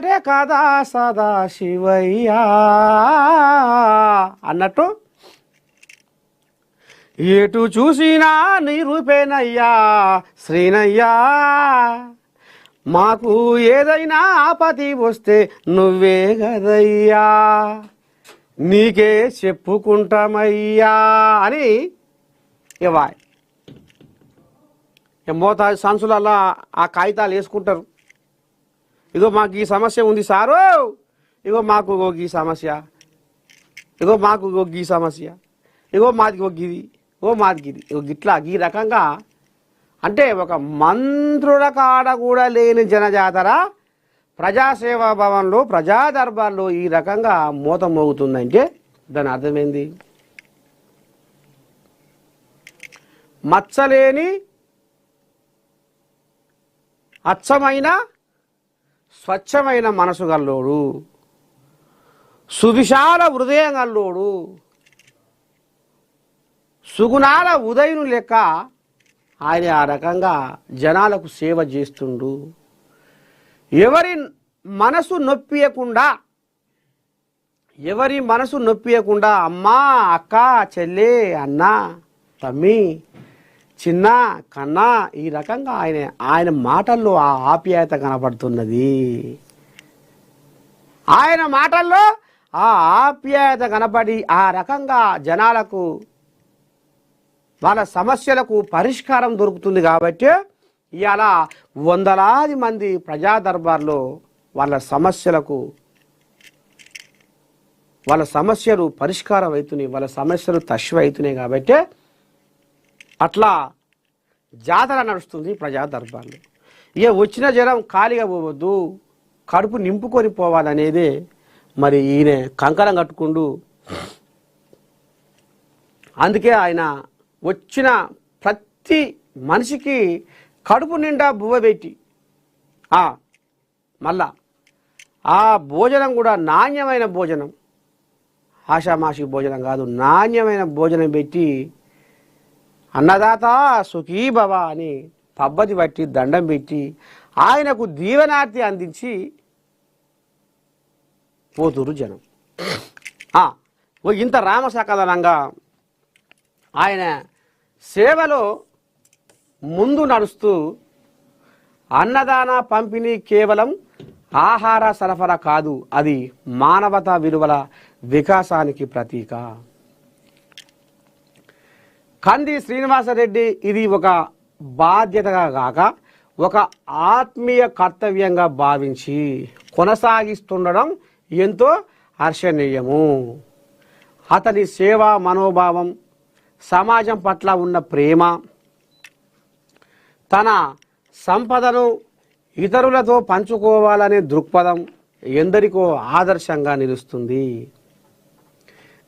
రే కదా సదా శివయ్యా అన్నట్టు ఎటు చూసినా నీ రూపేనయ్యా శ్రీనయ్యా, మాకు ఏదైనా ఆపతి వస్తే నువ్వే గదయ్యా, నీకే చెప్పుకుంటామయ్యా అని ఇవ్వ మోతాదు సంచులల్లా ఆ కాగితాలు వేసుకుంటారు. ఇగో మాకు ఈ సమస్య ఉంది సారు, ఇగో మాకు ఈ సమస్య, ఇగో మాకు ఈ సమస్య, ఇగో మాది గిది, ఓ మాది గిది, ఇగో గిట్లా ఈ రకంగా. అంటే ఒక మంత్రుల కాడ కూడా లేని జనజాతర ప్రజాసేవా భవన్లో ప్రజా దర్బార్లో ఈ రకంగా మూత మోగుతుందంటే దాని అర్థమైంది. మచ్చలేని అచ్చమైన స్వచ్ఛమైన మనసు గల్లోడు, సువిశాల హృదయం గల్లోడు, సుగుణాల ఉదయుని లెక్క ఆయన ఆ రకంగా జనాలకు సేవ చేస్తుండు. ఎవరి మనసు నొప్పియకుండా అమ్మా, అక్క, చెల్లె, అన్న, తమ్మి, చిన్న, కన్నా ఈ రకంగా ఆయన మాటల్లో ఆ ఆప్యాయత కనపడుతున్నది. ఆయన మాటల్లో ఆ ఆప్యాయత కనపడి ఆ రకంగా జనాలకు వాళ్ళ సమస్యలకు పరిష్కారం దొరుకుతుంది. కాబట్టి ఇవాళ వందలాది మంది ప్రజా దర్బార్లో వాళ్ళ సమస్యలు పరిష్కారం అవుతున్నాయి, వాళ్ళ సమస్యలు తక్కువ అవుతున్నాయి. కాబట్టి అట్లా జాతర నడుస్తుంది ప్రజా దర్బార్లో. ఇక వచ్చిన జనం ఖాళీగా పోవద్దు, కడుపు నింపుకొని పోవాలనేదే మరి ఈయన కంకణం కట్టుకుంటూ. అందుకే ఆయన వచ్చిన ప్రతి మనిషికి కడుపు నిండా బువ్వ పెట్టి మళ్ళా ఆ భోజనం కూడా నాణ్యమైన భోజనం, ఆషామాషి భోజనం కాదు, నాణ్యమైన భోజనం పెట్టి అన్నదాత సుఖీ భవ అని పబ్బతి పట్టి దండం పెట్టి ఆయనకు దీవెనార్తి అందించి పోతురు జనం. ఇంత రామసకదనంగా ఆయన సేవలో ముందు నడుస్తూ అన్నదాన పంపిణీ కేవలం ఆహార సరఫరా కాదు, అది మానవతా విలువల వికాసానికి ప్రతీక. కంది శ్రీనివాసరెడ్డి ఇది ఒక బాధ్యతగా కాక ఒక ఆత్మీయ కర్తవ్యంగా భావించి కొనసాగిస్తుండడం ఎంతో హర్షణీయము. అతని సేవా మనోభావం, సమాజం పట్ల ఉన్న ప్రేమ, తన సంపదను ఇతరులతో పంచుకోవాలనే దృక్పథం ఎందరికో ఆదర్శంగా నిలుస్తుంది.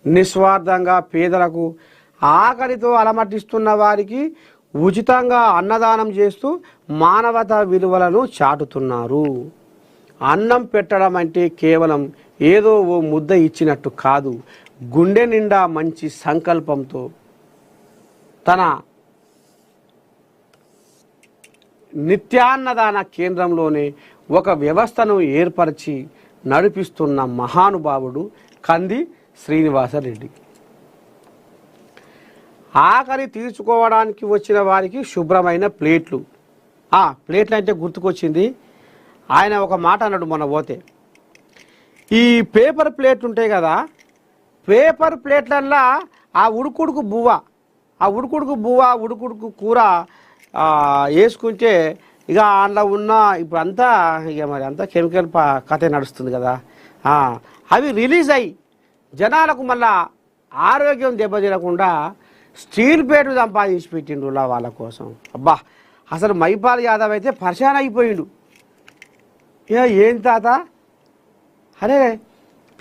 నిస్వార్థంగా పేదలకు ఆకలితో అలమటిస్తున్న వారికి ఉచితంగా అన్నదానం చేస్తూ మానవతా విలువలను చాటుతున్నారు. అన్నం పెట్టడం అంటే కేవలం ఏదో ఓ ముద్ద ఇచ్చినట్టు కాదు, గుండె నిండా మంచి సంకల్పంతో తన నిత్యాన్నదాన కేంద్రంలోనే ఒక వ్యవస్థను ఏర్పరిచి నడిపిస్తున్న మహానుభావుడు కంది శ్రీనివాసరెడ్డి. ఆకలి తీర్చుకోవడానికి వచ్చిన వారికి శుభ్రమైన ప్లేట్లు. ప్లేట్లు అంటే గుర్తుకొచ్చింది, ఆయన ఒక మాట అన్నాడు మొన్న పోతే, ఈ పేపర్ ప్లేట్లు ఉంటాయి కదా, పేపర్ ప్లేట్లల్లా ఆ ఉడుకుడుకు ఉడుకుడుకు కూర వేసుకుంటే ఇక అందులో ఉన్న ఇప్పుడు అంతా ఇక మరి అంతా కెమికల్ కథ నడుస్తుంది కదా, అవి రిలీజ్ అయ్యి జనాలకు మళ్ళా ఆరోగ్యం దెబ్బతినకుండా స్టీల్ ప్లేట్లు సంపాదించి పెట్టిండు వాళ్ళ కోసం. అబ్బా, అసలు మైపాల్ యాదవ్ అయితే పరిశాన్ అయిపోయిండు. ఏం తాత, అరే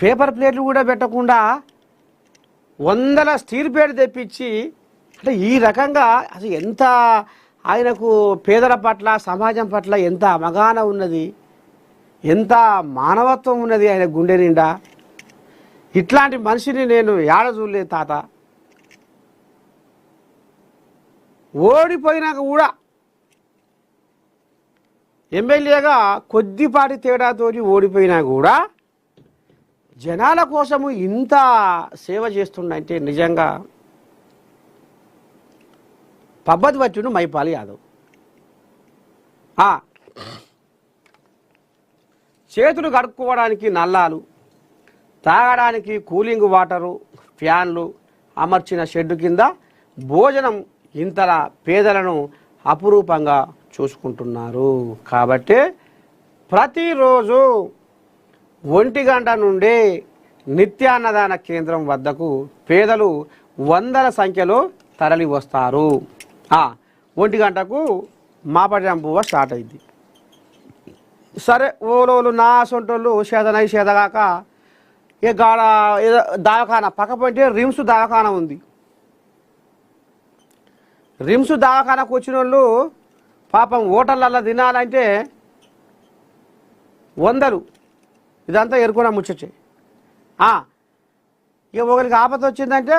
పేపర్ ప్లేట్లు కూడా పెట్టకుండా వందల స్టీల్ ప్లేట్లు తెప్పించి, అంటే ఈ రకంగా అసలు ఎంత ఆయనకు పేదల పట్ల సమాజం పట్ల ఎంత అవగాహన ఉన్నది, ఎంత మానవత్వం ఉన్నది ఆయన గుండె నిండా. ఇట్లాంటి మనిషిని నేను ఏడ చూడలేదు తాత. ఓడిపోయినాక కూడా ఎమ్మెల్యేగా కొద్దిపాటి తేడాతోటి ఓడిపోయినా కూడా జనాల కోసము ఇంత సేవ చేస్తుండంటే నిజంగా పబ్బతి వచ్చును మైపాల్ యాదవ్. చేతులు కడుక్కోవడానికి నల్లాలు, తాగడానికి కూలింగ్ వాటరు, ఫ్యాన్లు అమర్చిన షెడ్డు కింద భోజనం ఇంతలా పేదలను అపురూపంగా చూసుకుంటున్నారు. కాబట్టి ప్రతిరోజు 1 గంట నుండి నిత్యాన్నదాన కేంద్రం వద్దకు పేదలు వందల సంఖ్యలో తరలి వస్తారు. 1 గంటకు మాపడం పువ్వ స్టార్ట్ అయింది. సరే ఓలోలు నా సొంటోళ్ళు చేదనై చేదగాక ఏ గాడ ఏదో దవాఖానా పక్కపోతే రిమ్స్ దవాఖానా ఉంది. రిమ్స్ దవాఖానాకు వచ్చిన వాళ్ళు పాపం హోటళ్ళల్లో తినాలంటే వందలు. ఇదంతా ఎరుకున్న ముచ్చటే. ఇక ఒకరికి ఆపద వచ్చిందంటే